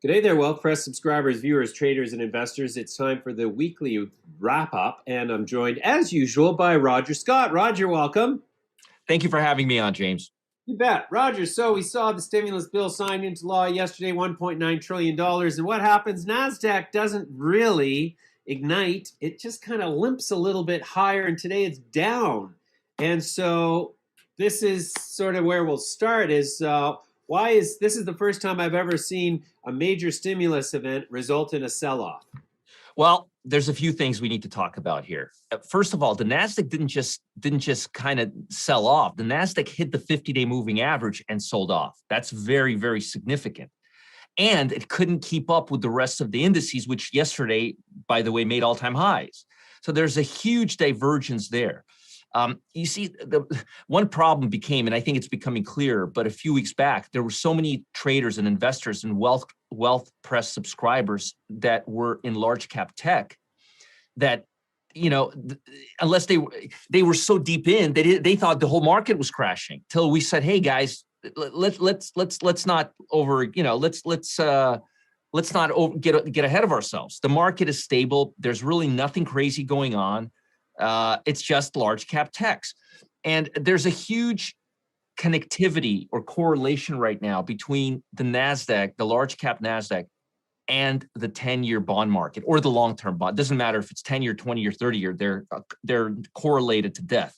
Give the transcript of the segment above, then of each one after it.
G'day there, Wealth Press subscribers, viewers, traders, and investors. It's time for the weekly wrap-up, and I'm joined, as usual, by Roger Scott. Roger, welcome. Thank you for having me on, James. You bet. Roger, so we saw the stimulus bill signed into law yesterday, $1.9 trillion, and what happens? Nasdaq doesn't really ignite. It just kind of limps a little bit higher, and today it's down. And so this is sort of where we'll start is... this is the first time I've ever seen a major stimulus event result in a sell-off? Well, there's a few things we need to talk about here. First of all, the Nasdaq didn't just kind of sell off. The Nasdaq hit the 50-day moving average and sold off. That's very, very significant. And it couldn't keep up with the rest of the indices, which yesterday, by the way, made all-time highs. So there's a huge divergence there. You see, the one problem became, and I think it's becoming clearer, but a few weeks back, there were so many traders and investors and wealth press subscribers that were in large cap tech that, you know, unless they were so deep in, they thought the whole market was crashing till we said, hey guys, let's not over, you know, let's not get ahead of ourselves. The market is stable. There's really nothing crazy going on. It's just large cap techs. And there's a huge connectivity or correlation right now between the Nasdaq, the large cap Nasdaq, and the 10-year bond market or the long-term bond. It doesn't matter if it's 10-year, 20-year, 30-year, they're correlated to death.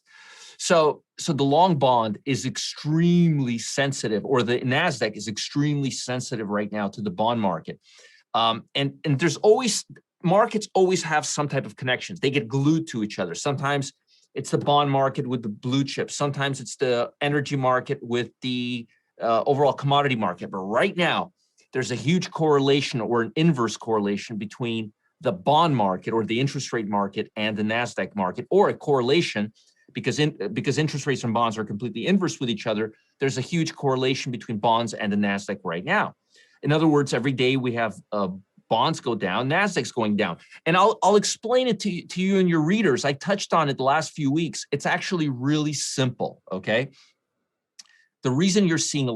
So the long bond is extremely sensitive, or the Nasdaq is extremely sensitive right now to the bond market. And there's always... Markets always have some type of connections. They get glued to each other. Sometimes it's the bond market with the blue chips. Sometimes it's the energy market with the overall commodity market. But right now, there's a huge correlation or an inverse correlation between the bond market or the interest rate market and the Nasdaq market, or a correlation because interest rates and bonds are completely inverse with each other. There's a huge correlation between bonds and the Nasdaq right now. In other words, every day we have bonds go down, Nasdaq's going down. And I'll explain it to you and your readers. I touched on it the last few weeks. It's actually really simple, okay? The reason you're seeing the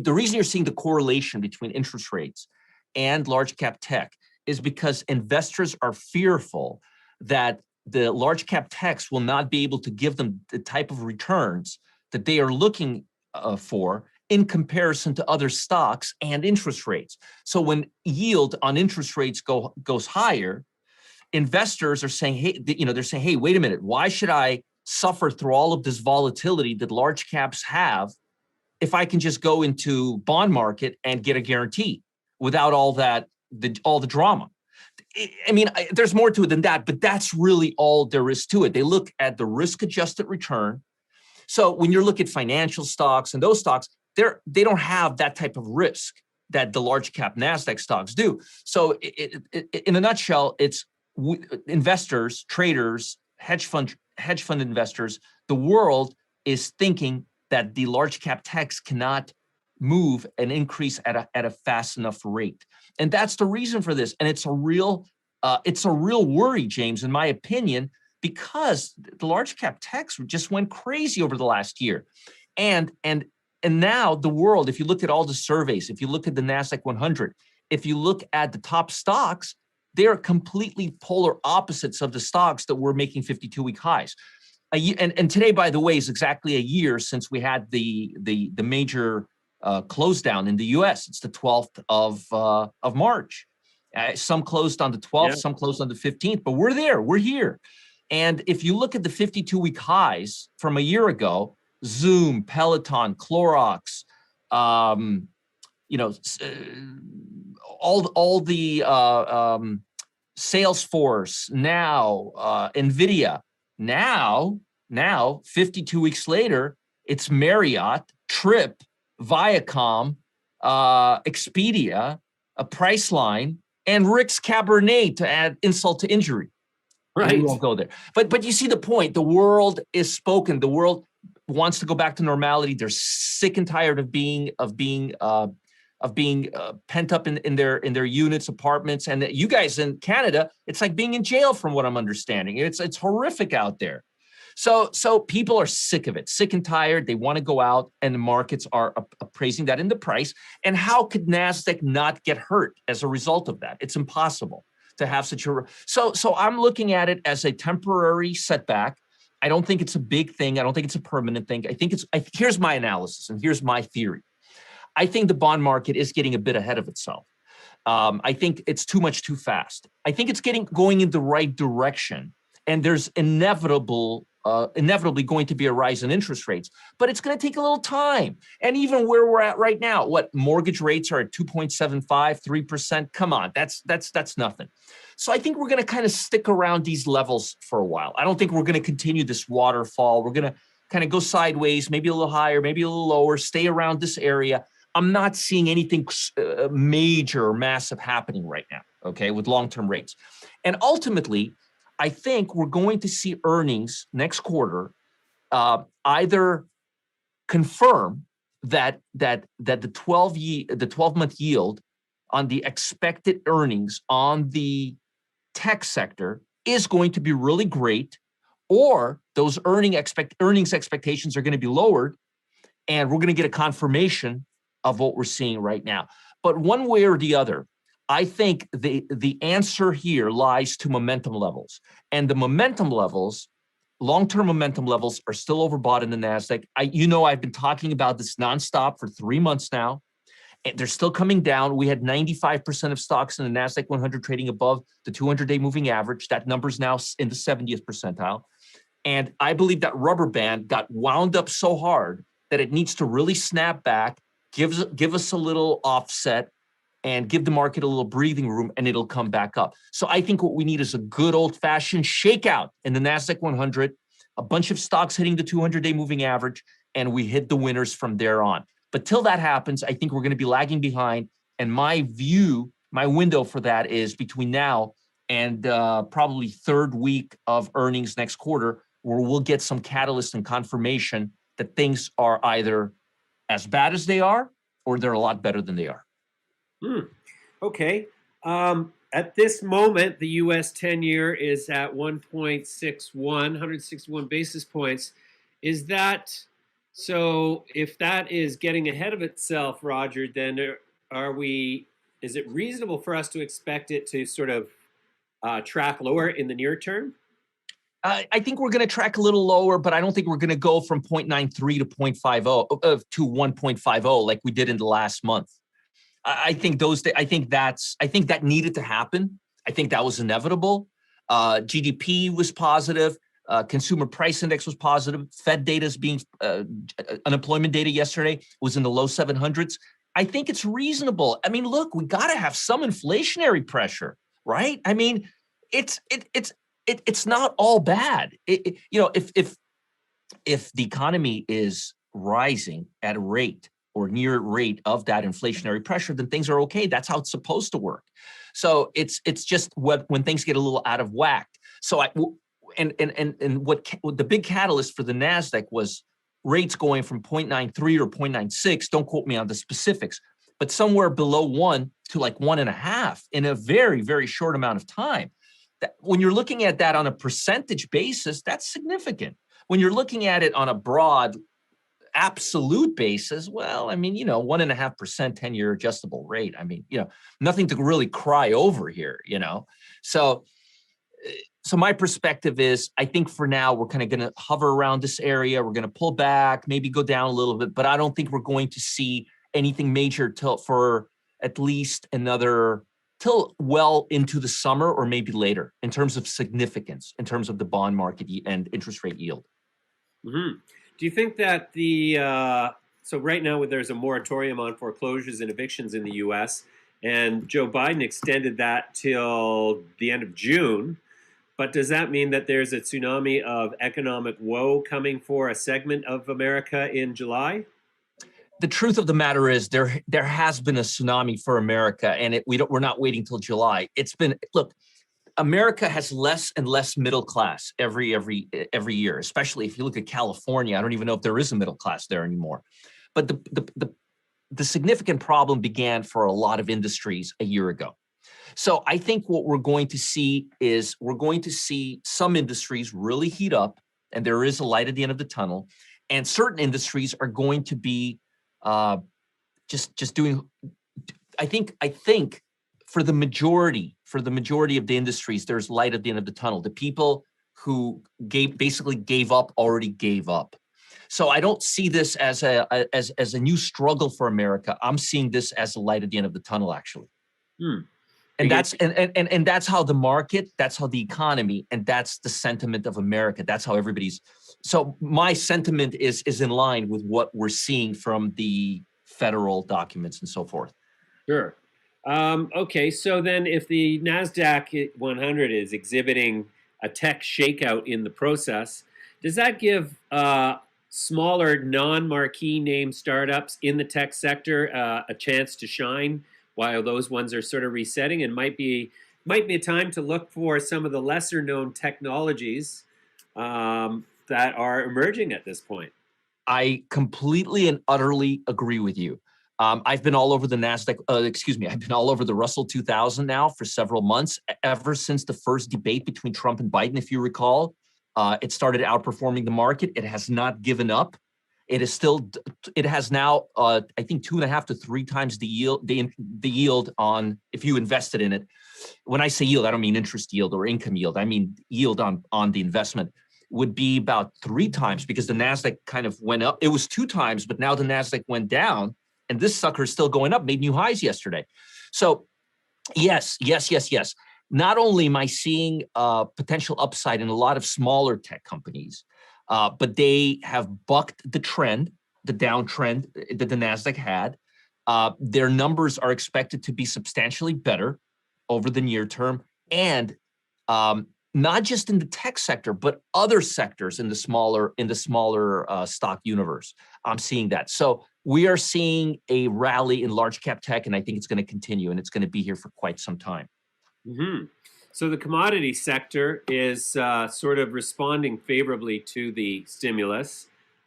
reason you're seeing the correlation between interest rates and large cap tech is because investors are fearful that the large cap techs will not be able to give them the type of returns that they are looking for in comparison to other stocks and interest rates. So when yield on interest rates goes higher, investors are saying, hey, wait a minute, why should I suffer through all of this volatility that large caps have if I can just go into bond market and get a guarantee without all the drama? I mean, there's more to it than that, but that's really all there is to it. They look at the risk-adjusted return. So when you look at financial stocks and those stocks, they don't have that type of risk that the large cap Nasdaq stocks do. So in a nutshell, it's investors, traders, hedge fund investors, the world is thinking that the large cap techs cannot move and increase at a fast enough rate. And that's the reason for this. And it's a real worry, James, in my opinion, because the large cap techs just went crazy over the last year. And now the world, if you look at all the surveys, if you look at the Nasdaq 100, if you look at the top stocks, they're completely polar opposites of the stocks that were making 52-week highs. And today, by the way, is exactly a year since we had the major close down in the U.S. It's the 12th of March. Some closed on the 12th, some closed on the 15th, but we're there, we're here. And if you look at the 52-week highs from a year ago, Zoom, Peloton, Clorox, all the Salesforce, now NVIDIA. Now, 52 weeks later, it's Marriott, Trip, Viacom, Expedia, a Priceline, and Rick's Cabernet to add insult to injury. Right. We won't go there. But you see the point. The world is spoken. The world wants to go back to normality. They're sick and tired of being pent up in their units, apartments. And you guys in Canada, it's like being in jail, from what I'm understanding. It's horrific out there. So people are sick of it, sick and tired. They want to go out, and the markets are appraising that in the price. And how could Nasdaq not get hurt as a result of that? It's impossible to have such a so I'm looking at it as a temporary setback. I don't think it's a big thing. I don't think it's a permanent thing. I think here's my analysis and here's my theory. I think the bond market is getting a bit ahead of itself. I think it's too much too fast. I think it's going in the right direction, and there's inevitably going to be a rise in interest rates, but it's going to take a little time. And even where we're at right now, what mortgage rates are at 2.75, 3%. Come on, that's nothing. So I think we're going to kind of stick around these levels for a while. I don't think we're going to continue this waterfall. We're going to kind of go sideways, maybe a little higher, maybe a little lower, stay around this area. I'm not seeing anything major or massive happening right now, okay, with long-term rates. And ultimately, I think we're going to see earnings next quarter either confirm that the 12-month yield on the expected earnings on the tech sector is going to be really great, or those earnings expectations are going to be lowered, and we're going to get a confirmation of what we're seeing right now. But one way or the other, I think the answer here lies to momentum levels. And the momentum levels, long-term momentum levels, are still overbought in the Nasdaq. I've been talking about this nonstop for 3 months now. And they're still coming down. We had 95% of stocks in the Nasdaq 100 trading above the 200-day moving average. That number's now in the 70th percentile. And I believe that rubber band got wound up so hard that it needs to really snap back, give us a little offset, and give the market a little breathing room, and it'll come back up. So I think what we need is a good old-fashioned shakeout in the Nasdaq 100, a bunch of stocks hitting the 200-day moving average, and we hit the winners from there on. But till that happens, I think we're going to be lagging behind. And my window for that is between now and probably third week of earnings next quarter, where we'll get some catalyst and confirmation that things are either as bad as they are, or they're a lot better than they are. Okay. At this moment, the U.S. 10-year is at 1.61, 161 basis points. Is that so? If that is getting ahead of itself, Roger, then is it reasonable for us to expect it to sort of track lower in the near term? I think we're going to track a little lower, but I don't think we're going to go from 0.93 to 0.50 to 1.50 like we did in the last month. I think that needed to happen. I think that was inevitable. GDP was positive. Consumer price index was positive. Fed data is unemployment data yesterday was in the low 700s. I think it's reasonable. I mean, look, we got to have some inflationary pressure, right? I mean, it's not all bad. If the economy is rising at a rate or near rate of that inflationary pressure, then things are okay. That's how it's supposed to work. So it's just when things get a little out of whack. So what the big catalyst for the Nasdaq was rates going from 0.93 or 0.96. Don't quote me on the specifics, but somewhere below 1 to like 1.5 in a very, very short amount of time. When you're looking at that on a percentage basis, that's significant. When you're looking at it on a broad absolute basis, well, I mean, 1.5% 10-year adjustable rate. I mean, nothing to really cry over here, So my perspective is, I think for now, we're kind of going to hover around this area. We're going to pull back, maybe go down a little bit, but I don't think we're going to see anything major for at least till well into the summer or maybe later in terms of significance, in terms of the bond market and interest rate yield. Mm-hmm. Do you think that so right now there's a moratorium on foreclosures and evictions in the U.S., and Joe Biden extended that till the end of June, but does that mean that there's a tsunami of economic woe coming for a segment of America in July? The truth of the matter is there has been a tsunami for America, and we're not waiting till July. Look, America has less and less middle class every year, especially if you look at California. I don't even know if there is a middle class there anymore. But the significant problem began for a lot of industries a year ago. So I think what we're going to see is some industries really heat up and there is a light at the end of the tunnel, and certain industries are going to be just doing. I think for the majority of the industries, there's light at the end of the tunnel. The people who basically gave up already gave up. So I don't see this as a new struggle for America. I'm seeing this as a light at the end of the tunnel, actually. And that's how the market, that's how the economy, and that's the sentiment of America. That's how everybody's. So my sentiment is in line with what we're seeing from the federal documents and so forth. Sure. Okay, so then if the Nasdaq 100 is exhibiting a tech shakeout in the process, does that give smaller non-marquee name startups in the tech sector a chance to shine while those ones are sort of resetting, and might be a time to look for some of the lesser known technologies that are emerging at this point? I completely and utterly agree with you. I've been all over the Nasdaq, I've been all over the Russell 2000 now for several months, ever since the first debate between Trump and Biden, if you recall. It started outperforming the market. It has not given up. It has now, I think, 2.5 to 3 times the yield on, if you invested in it. When I say yield, I don't mean interest yield or income yield. I mean yield on the investment would be about 3 times, because the Nasdaq kind of went up. It was 2 times, but now the Nasdaq went down, and this sucker is still going up, made new highs yesterday. So yes. Not only am I seeing potential upside in a lot of smaller tech companies, but they have bucked the trend, the downtrend that the Nasdaq had. Their numbers are expected to be substantially better over the near term, and not just in the tech sector, but other sectors in the smaller stock universe. I'm seeing that. So we are seeing a rally in large cap tech, and I think it's going to continue, and it's going to be here for quite some time. Mm-hmm. So the commodity sector is sort of responding favorably to the stimulus.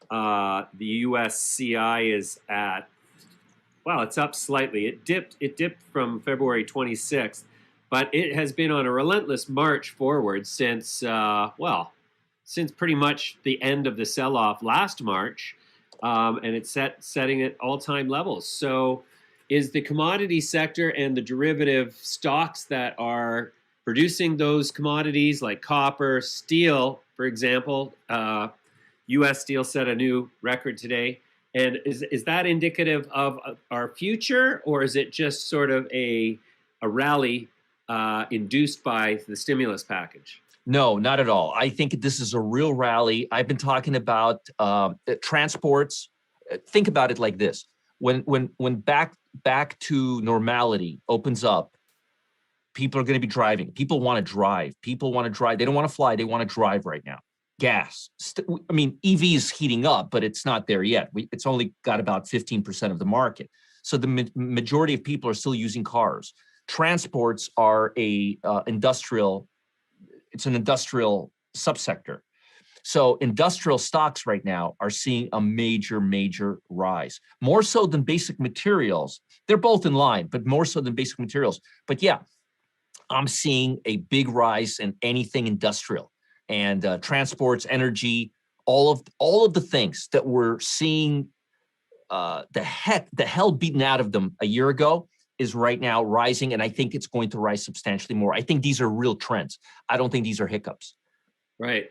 The USCI is at, well, it's up slightly. It dipped from February 26th, but it has been on a relentless march forward since pretty much the end of the sell-off last March, and it's setting at all-time levels. So is the commodity sector and the derivative stocks that are producing those commodities like copper, steel, for example, U.S. steel set a new record today. And is that indicative of our future, or is it just sort of a rally induced by the stimulus package? No, not at all. I think this is a real rally. I've been talking about transports. Think about it like this: when back to normality opens up, people are going to be driving. People want to drive. People want to drive. They don't want to fly. They want to drive right now. Gas. I mean, EV is heating up, but it's not there yet. It's only got about 15% of the market. So the majority of people are still using cars. Transports are industrial. It's an industrial subsector. So industrial stocks right now are seeing a major rise, more so than basic materials. They're both in line, but more so than basic materials. But yeah, I'm seeing a big rise in anything industrial and transports, energy, all of the things that we're seeing the hell beaten out of them a year ago is right now rising, and I think it's going to rise substantially more. I think these are real trends. I don't think these are hiccups. Right.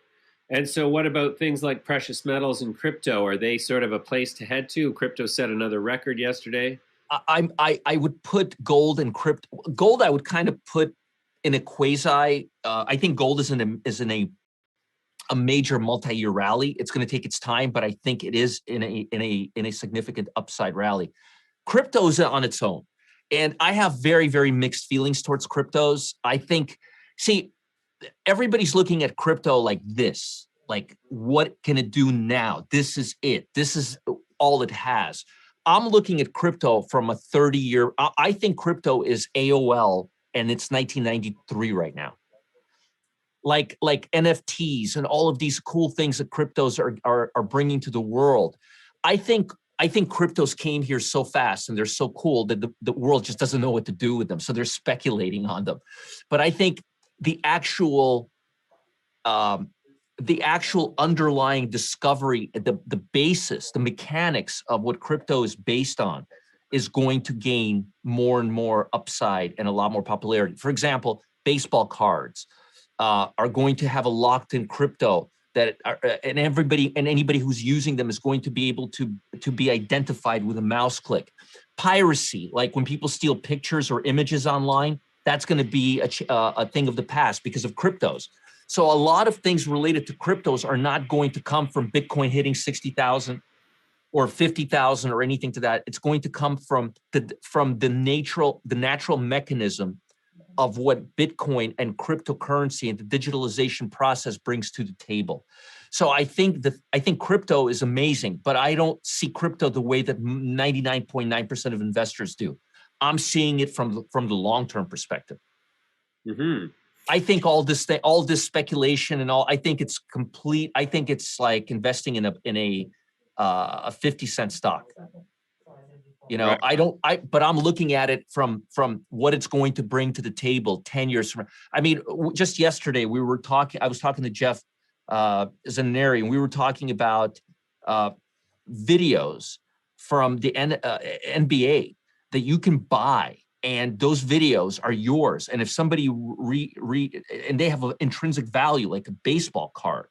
And so what about things like precious metals and crypto? Are they sort of a place to head to? Crypto set another record yesterday. I would put gold and crypto. Gold I would kind of put in a quasi. I think gold is in a major multi-year rally. It's going to take its time, but I think it is in a significant upside rally. Crypto's on its own, and I have very mixed feelings towards cryptos. I think, everybody's looking at crypto like this, like what can it do now? This is it. This is all it has. I'm looking at crypto from a 30-year. I think crypto is AOL, and it's 1993 right now. Like NFTs and all of these cool things that cryptos are bringing to the world. I think cryptos came here so fast and they're so cool that the world just doesn't know what to do with them. So they're speculating on them. But I think the actual the actual underlying discovery, the basis, the mechanics of what crypto is based on is going to gain more and more upside and a lot more popularity. For example, baseball cards are going to have a locked-in crypto that and anybody who's using them is going to be able to be identified with a mouse click. Piracy, like when people steal pictures or images online, that's going to be a thing of the past because of cryptos. So a lot of things related to cryptos are not going to come from Bitcoin hitting 60,000 or 50,000 or anything to that. It's going to come from the natural mechanism of what Bitcoin and cryptocurrency and the digitalization process brings to the table. So I think crypto is amazing, but I don't see crypto the way that 99.9% of investors do. I'm seeing it from the long-term perspective. Mm-hmm. I think all this speculation and all, I think it's complete. I think it's like investing in a 50-cent stock. You know, right. But I'm looking at it from what it's going to bring to the table 10 years from now. I mean, just yesterday I was talking to Jeff Zaneri, and we were talking about videos from the NBA that you can buy, and those videos are yours. And if somebody and they have an intrinsic value like a baseball card,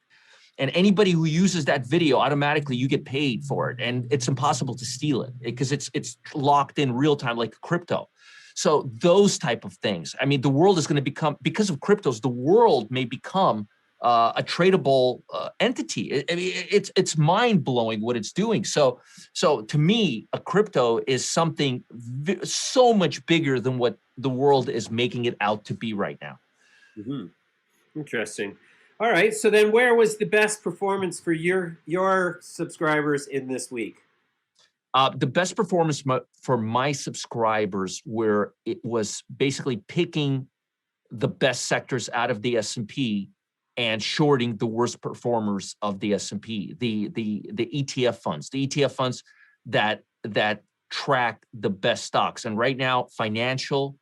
and anybody who uses that video, automatically you get paid for it, and it's impossible to steal it because it's locked in real time like crypto. So those type of things. I mean, the world is going to become, because of cryptos, the world may become a tradable entity. I mean, it's mind blowing what it's doing. So to me, a crypto is something so much bigger than what the world is making it out to be right now. Mm-hmm. Interesting. All right. So then where was the best performance for your subscribers in this week? The best performance for my subscribers where it was basically picking the best sectors out of the S&P and shorting the worst performers of the S&P, the ETF funds, that track the best stocks. And right now, financial,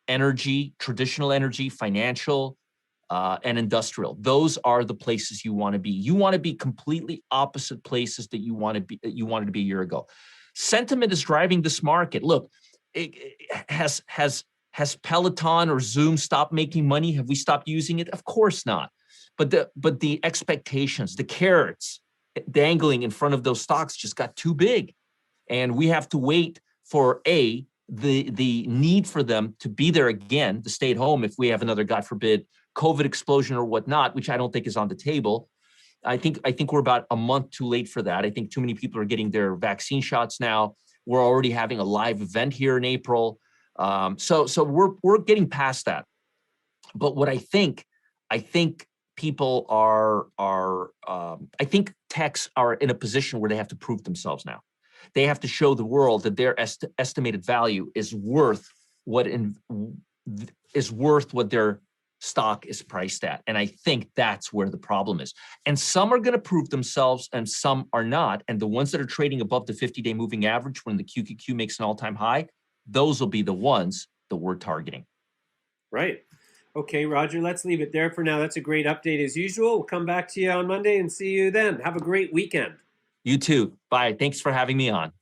energy, traditional energy, financial, and industrial. Those are the places you want to be. You want to be completely opposite places that you wanted to be a year ago. Sentiment is driving this market. Look, has Peloton or Zoom stopped making money? Have we stopped using it? Of course not. But the expectations, the carrots dangling in front of those stocks just got too big, and we have to wait for the need for them to be there again, to stay at home if we have another, God forbid, COVID explosion or whatnot, which I don't think is on the table. I think we're about a month too late for that. I think too many people are getting their vaccine shots now. We're already having a live event here in April. So we're getting past that. But what I think people are I think techs are in a position where they have to prove themselves now. They have to show the world that their estimated value is worth what their stock is priced at. And I think that's where the problem is. And some are going to prove themselves and some are not. And the ones that are trading above the 50-day moving average when the QQQ makes an all-time high, those will be the ones that we're targeting. Right. Okay, Roger, let's leave it there for now. That's a great update as usual. We'll come back to you on Monday and see you then. Have a great weekend. You too. Bye. Thanks for having me on.